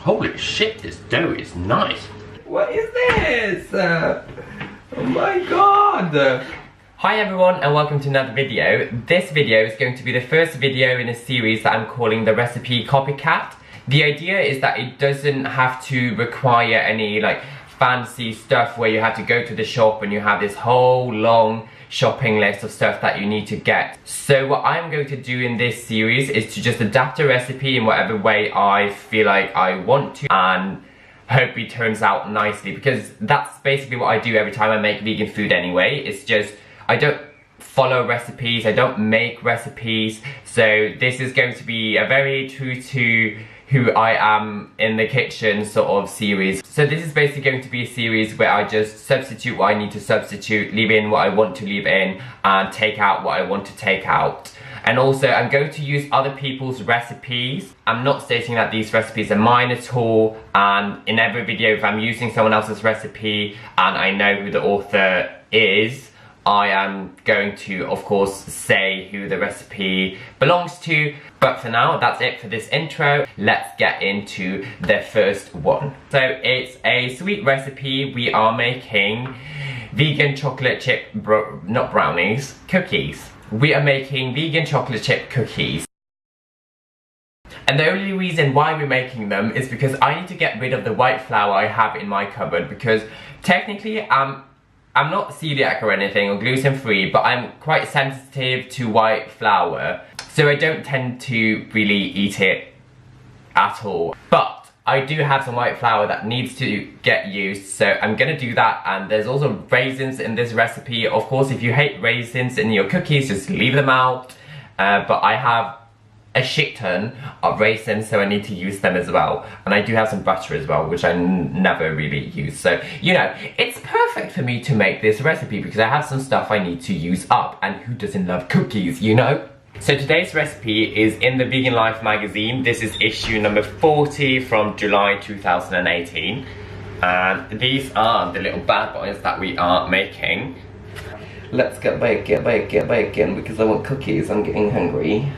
Holy shit, this dough is nice. What is this? Oh my god! Hi everyone and welcome to another video. This video is going to be the first video in a series that I'm calling the recipe Copycat. The idea is that it doesn't have to require any like fancy stuff where you have to go to the shop and you have this whole long shopping list of stuff that you need to get. So what I'm going to do in this series is to just adapt a recipe in whatever way I feel like I want to and hope it turns out nicely, because that's basically what I do every time I make vegan food anyway. It's just I don't follow recipes, I don't make recipes, so this is going to be a very true to who I am in the kitchen sort of series. So this is basically going to be a series where I just substitute what I need to substitute, leave in what I want to leave in, and take out what I want to take out. And also I'm going to use other people's recipes. I'm not stating that these recipes are mine at all, and in every video if I'm using someone else's recipe and I know who the author is, I am going to, of course, say who the recipe belongs to. But for now, that's it for this intro. Let's get into the first one. So it's a sweet recipe. We are making vegan chocolate chip, not brownies, cookies. We are making vegan chocolate chip cookies. And the only reason why we're making them is because I need to get rid of the white flour I have in my cupboard, because technically I'm not celiac or anything, or gluten free, but I'm quite sensitive to white flour, so I don't tend to really eat it at all. But I do have some white flour that needs to get used, so I'm gonna do that. And there's also raisins in this recipe. Of course, if you hate raisins in your cookies, just leave them out. But I have a shit ton of raisins, so I need to use them as well. And I do have some butter as well, which I never really use. So, you know, it's perfect for me to make this recipe because I have some stuff I need to use up. And who doesn't love cookies, you know? So today's recipe is in the Vegan Life magazine. This is issue number 40 from July 2018. And these are the little bad boys that we are making. Let's get bacon, because I want cookies. I'm getting hungry.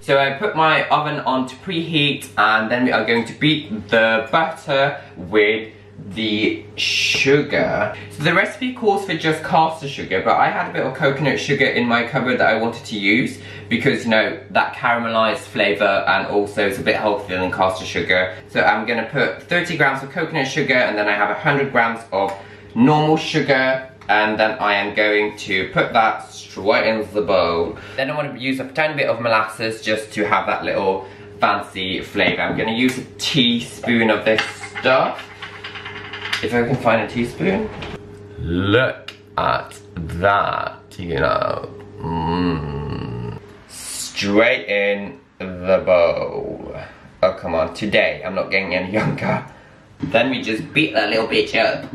So I put my oven on to preheat, and then we are going to beat the butter with the sugar. So the recipe calls for just caster sugar, but I had a bit of coconut sugar in my cupboard that I wanted to use because, you know, that caramelized flavor, and also it's a bit healthier than caster sugar. So I'm gonna put 30 grams of coconut sugar, and then I have 100 grams of normal sugar. And then I am going to put that straight into the bowl. Then I want to use a tiny bit of molasses just to have that little fancy flavour. I'm going to use a teaspoon of this stuff, if I can find a teaspoon. Look at that, you know. Straight in the bowl. Oh, come on, today I'm not getting any younger. Then we just beat that little bitch up.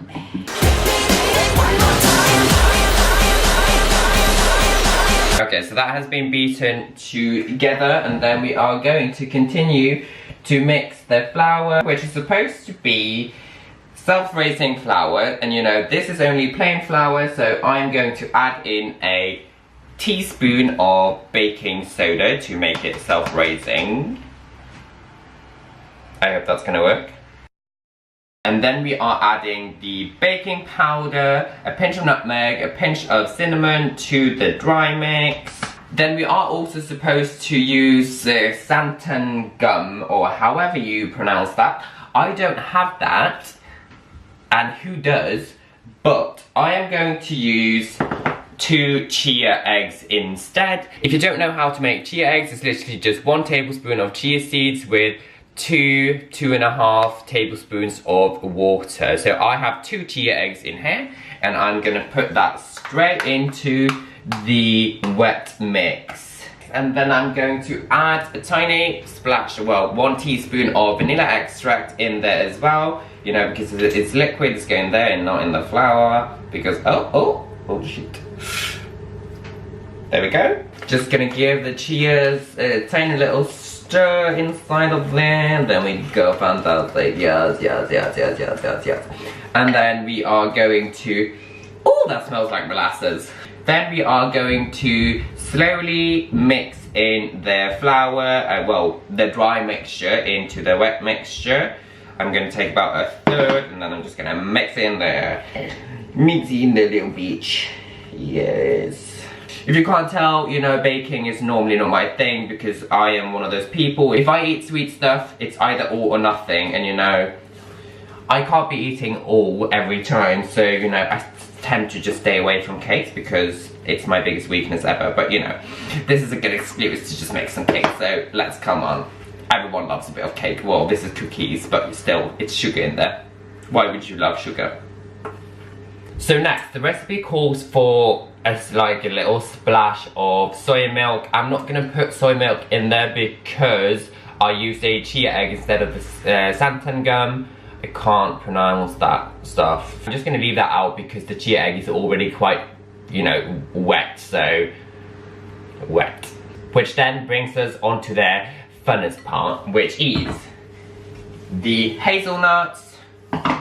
Okay, so that has been beaten together, and then we are going to continue to mix the flour, which is supposed to be self-raising flour, and you know, this is only plain flour, so I'm going to add in a teaspoon of baking soda to make it self-raising. I hope that's gonna work. And then we are adding the baking powder, a pinch of nutmeg, a pinch of cinnamon to the dry mix. Then we are also supposed to use xanthan gum, or however you pronounce that. I don't have that, and who does? But I am going to use 2 chia eggs instead. If you don't know how to make chia eggs, it's literally just 1 tablespoon of chia seeds with 2.5 tablespoons of water. So I have 2 chia eggs in here, and I'm gonna put that straight into the wet mix. And then I'm going to add a tiny splash, well, 1 teaspoon of vanilla extract in there as well. You know, because it's liquid, it's going there and not in the flour. Because, oh shit. There we go. Just gonna give the chias a tiny little stir inside of there, then we go fantastic, yes. And then we are going to, oh, that smells like molasses. Then we are going to slowly mix in their flour, well, the dry mixture into the wet mixture. I'm gonna take about a third and then I'm just gonna mix it in there. Mix it in the little bitch. Yes. If you can't tell, you know, baking is normally not my thing because I am one of those people. If I eat sweet stuff, it's either all or nothing, and you know, I can't be eating all every time, so you know, I tend to just stay away from cakes because it's my biggest weakness ever. But you know, this is a good excuse to just make some cake, so let's come on. Everyone loves a bit of cake. Well, this is cookies, but still, it's sugar in there. Why would you love sugar? So next, the recipe calls for like a little splash of soy milk. I'm not gonna put soy milk in there because I used a chia egg instead of the santan gum. I can't pronounce that stuff. I'm just gonna leave that out because the chia egg is already quite, you know, wet, so wet. Which then brings us on to the funnest part, which is the hazelnuts,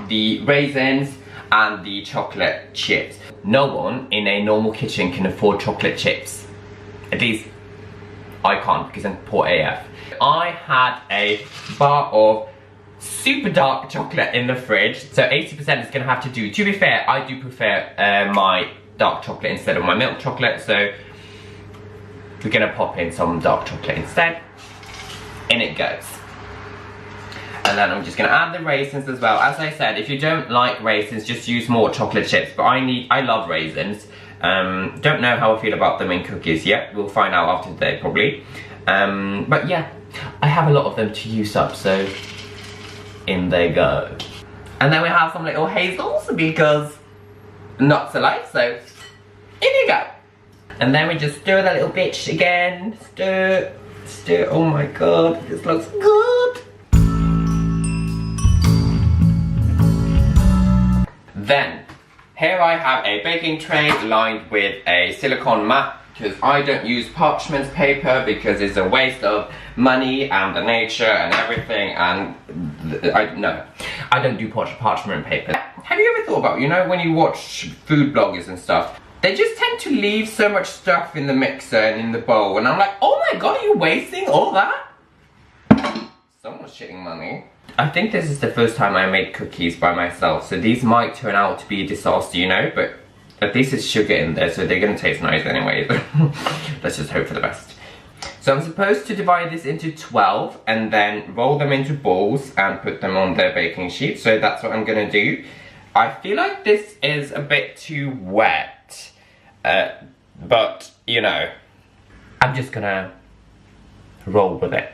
the raisins, and the chocolate chips. No one in a normal kitchen can afford chocolate chips. At least I can't because I'm poor AF. I had a bar of super dark chocolate in the fridge, so 80% is gonna have to do. To be fair, I do prefer my dark chocolate instead of my milk chocolate, so we're gonna pop in some dark chocolate instead. In it goes. And then I'm just gonna add the raisins as well. As I said, if you don't like raisins, just use more chocolate chips. But I love raisins. Don't know how I feel about them in cookies yet. We'll find out after today probably. But yeah, I have a lot of them to use up, so in they go. And then we have some little hazels because nuts are life, so in you go. And then we just stir that little bitch again. Stir, stir. Oh my god, this looks good. Then, here I have a baking tray lined with a silicone mat because I don't use parchment paper because it's a waste of money and the nature and everything, and I don't do parchment paper. Have you ever thought about, you know, when you watch food bloggers and stuff, they just tend to leave so much stuff in the mixer and in the bowl, and I'm like, oh my god, are you wasting all that? Someone's shitting money. I think this is the first time I make cookies by myself, so these might turn out to be a disaster, you know, but at least there's sugar in there, so they're gonna taste nice anyway. Let's just hope for the best. So I'm supposed to divide this into 12 and then roll them into balls and put them on the baking sheet, so that's what I'm gonna do. I feel like this is a bit too wet, but, you know, I'm just gonna roll with it,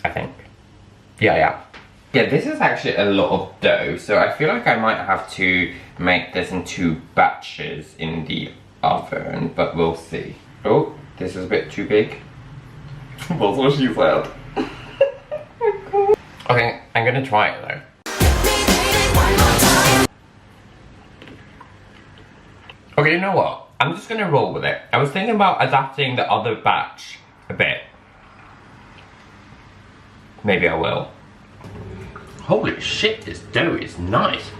I think. Yeah, this is actually a lot of dough, so I feel like I might have to make this in 2 batches in the oven, but we'll see. Oh, this is a bit too big. That's what she said. Okay, I'm gonna try it though. Okay, you know what? I'm just gonna roll with it. I was thinking about adapting the other batch a bit. Maybe I will. Holy shit, this dough is nice.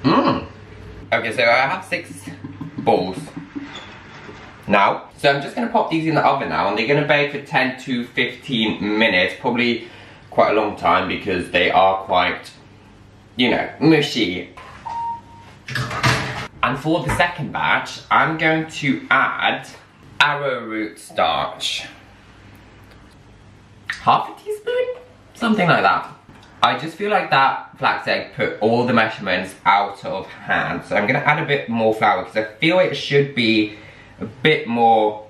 Okay, so I have 6 balls now. So I'm just gonna pop these in the oven now, and they're gonna bake for 10 to 15 minutes. Probably quite a long time because they are quite, you know, mushy. And for the second batch, I'm going to add arrowroot starch. Half a teaspoon? Something like that. I just feel like that flax egg put all the measurements out of hand. So I'm gonna add a bit more flour because I feel it should be a bit more,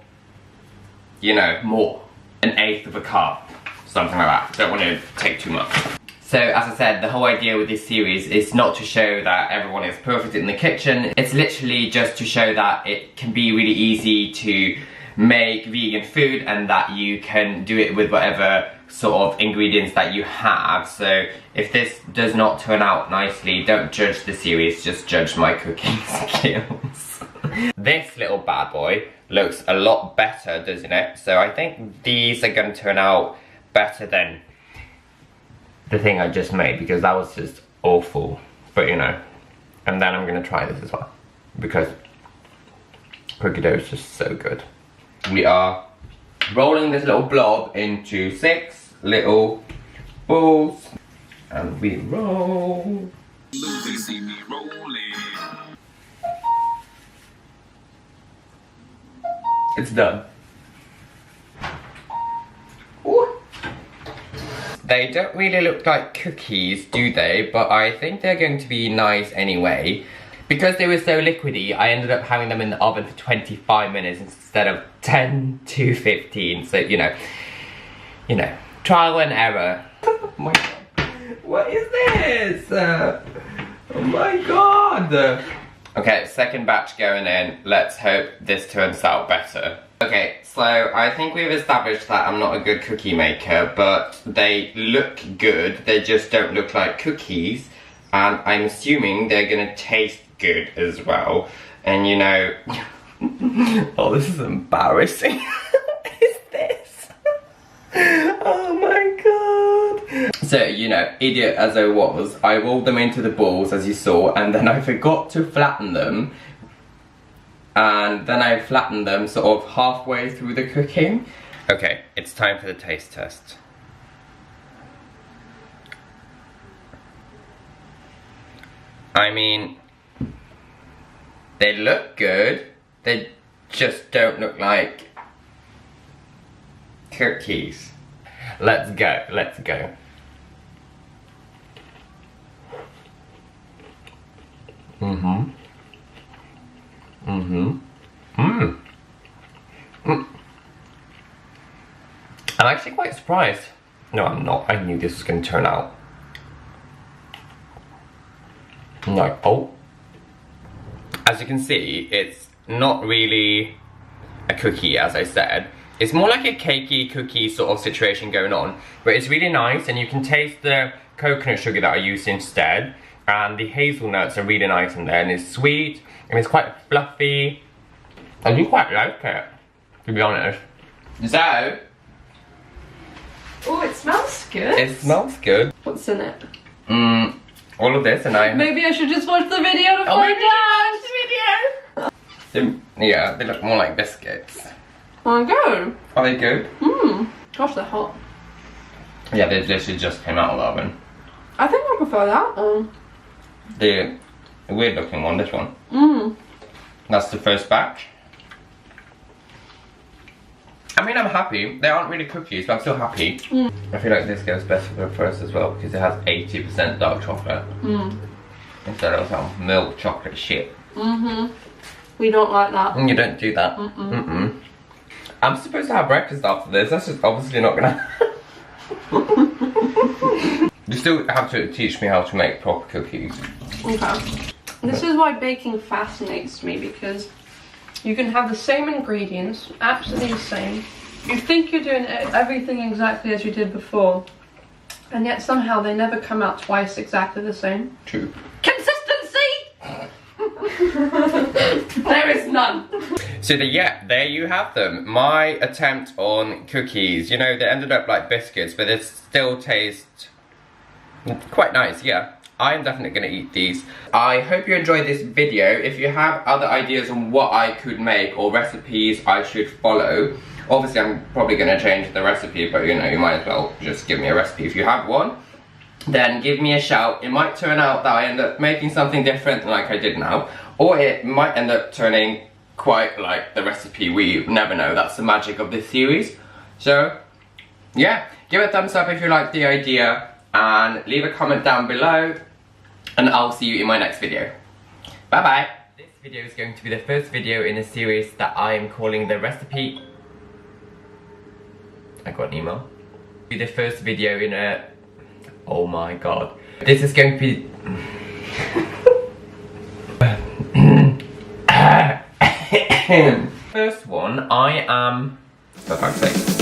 you know, more. 1/8 of a cup. Something like that. Don't want to take too much. So as I said, the whole idea with this series is not to show that everyone is perfect in the kitchen. It's literally just to show that it can be really easy to make vegan food and that you can do it with whatever sort of ingredients that you have. So if this does not turn out nicely, don't judge the series, just judge my cooking skills. This little bad boy looks a lot better, doesn't it? So I think these are going to turn out better than the thing I just made because that was just awful. But you know, and then I'm going to try this as well because cookie dough is just so good. We are rolling this little blob into 6 little balls. And we roll. It's done. Ooh. They don't really look like cookies, do they? But I think they're going to be nice anyway. Because they were so liquidy, I ended up having them in the oven for 25 minutes instead of 10 to 15. So, you know, trial and error. Oh my God. What is this? Oh my God. Okay, second batch going in. Let's hope this turns out better. Okay, so I think we've established that I'm not a good cookie maker, but they look good. They just don't look like cookies. And I'm assuming they're gonna taste good as well. And you know, oh, this is embarrassing. What is this? Oh my God. So, you know, idiot as I was, I rolled them into the balls as you saw, and then I forgot to flatten them. And then I flattened them sort of halfway through the cooking. Okay, it's time for the taste test. I mean, they look good, they just don't look like cookies. Let's go, let's go. Mm-hmm. Mm-hmm. Mmm. Mm. I'm actually quite surprised. No, I'm not. I knew this was going to turn out. No. Oh. As you can see, it's not really a cookie, as I said. It's more like a cakey cookie sort of situation going on. But it's really nice, and you can taste the coconut sugar that I used instead. And the hazelnuts are really nice in there, and it's sweet, and it's quite fluffy. I do quite like it, to be honest. So, oh, it smells good. it smells good. What's in it? All of this, and I... Maybe I should just watch the video to find out. Yeah, they look more like biscuits. Oh, good. Are they good? Gosh, they're hot. Yeah, they literally just came out of the oven. I think I prefer that one. The weird looking one, this one. That's the first batch. I mean, I'm happy. They aren't really cookies, but I'm still happy. I feel like this goes better for the first as well, because it has 80% dark chocolate. Instead of some milk chocolate shit. We don't like that. You don't do that. I'm supposed to have breakfast after this. That's just obviously not gonna... You still have to teach me how to make proper cookies. Okay. This is why baking fascinates me, because you can have the same ingredients, absolutely the same. You think you're doing everything exactly as you did before, and yet somehow they never come out twice exactly the same. True. Consistency! There is none. So yeah, there you have them. My attempt on cookies. You know, they ended up like biscuits, but they still taste quite nice, yeah. I am definitely going to eat these. I hope you enjoyed this video. If you have other ideas on what I could make or recipes I should follow, obviously I'm probably going to change the recipe, but you know, you might as well just give me a recipe if you have one. Then give me a shout. It might turn out that I end up making something different like I did now, or it might end up turning quite like the recipe. We never know. That's the magic of this series. So yeah, give it a thumbs up if you like the idea, and leave a comment down below, and I'll see you in my next video. Bye bye. This video is going to be the first video in a series that I am calling the recipe. I got an email. Be the first video in a... Oh my god. This is going to be... First one, I am... For fuck's sake.